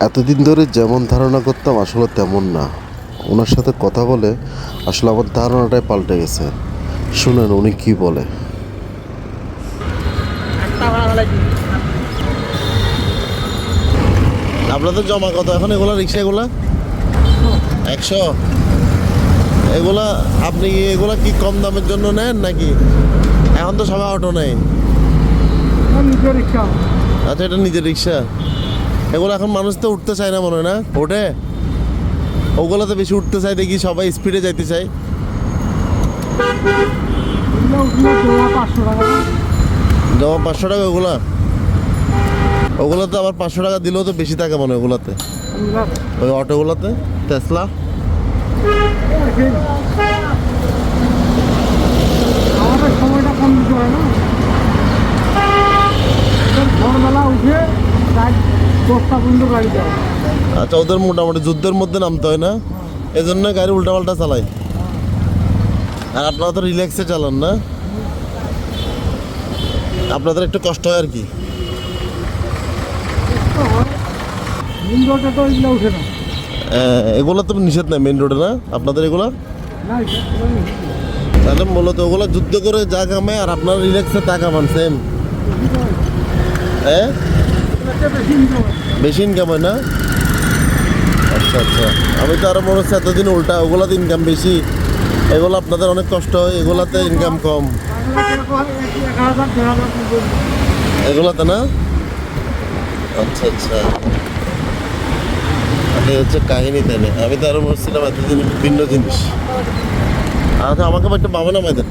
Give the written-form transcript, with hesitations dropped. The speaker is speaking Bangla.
এতদিন ধরে যেমন ধারণা করতাম আসলে তেমন না। ওনার সাথে কথা বলে আসলে আমার ধারণাটাই পাল্টে গেছে। শুনেন উনি কি বলে। আপনাদের জমা কত এখন এগুলা রিক্সা এগুলা 100? এগুলা আপনি এগুলা কি কম দামের জন্য নেন নাকি? এখন তো সবাই অটো নেয়। আচ্ছা, এটা নিজের রিক্সা। এগুলো এখন মানুষ তো উঠতে চায় না মনে হয়, না ওঠে? ওগুলোতে বেশি উঠতে চায় দেখি, সবাই স্পিডে যাইতে চায়। জমা 500 টাকা ওগুলা? ওগুলোতে আবার 500 টাকা দিলেও তো বেশি টাকা মনে হয় ওগুলাতে, ওই অটোগুলোতে টেসলা। আমাদের সময়টা কম দিতে হয় না, ভোরবেলা উঠে রাত 10টা পর্যন্ত গাড়ি যাওয়া। আচ্ছা, ওদের মোটামুটি যুদ্ধের মধ্যে নামতে হয় না, এজন্য গাড়ি উল্টাপাল্টা চালায়। আর আপনারা তো রিল্যাক্সে চালান না, আপনাদের একটু কষ্ট হয় আর কি। মেন রোডে তো এগুলো উঠে না। এগুলো তো নিষেধ নাই মেন রোডে, না আপনাদের এগুলা? না, তাহলে মূলত ওগুলো যুদ্ধ করে যা কামায় আর আপনারা রিল্যাক্সে তা কামান সেম। হ্যাঁ, বেশি ইনকাম হয় না? আচ্ছা আচ্ছা, আমি তো আরো মনে হচ্ছে এতদিন উল্টা, ওগুলাতে ইনকাম বেশি, এগুলো আপনাদের অনেক কষ্ট হয়, এগুলাতে ইনকাম কম। এগুলাতে না? আচ্ছা আচ্ছা, এই হচ্ছে কাহিনী। তাই না, আমি তো আরো বলছিলাম এতদিন ভিন্ন জিনিস। আচ্ছা, আমাকে একটা বাবা নামাই দেন।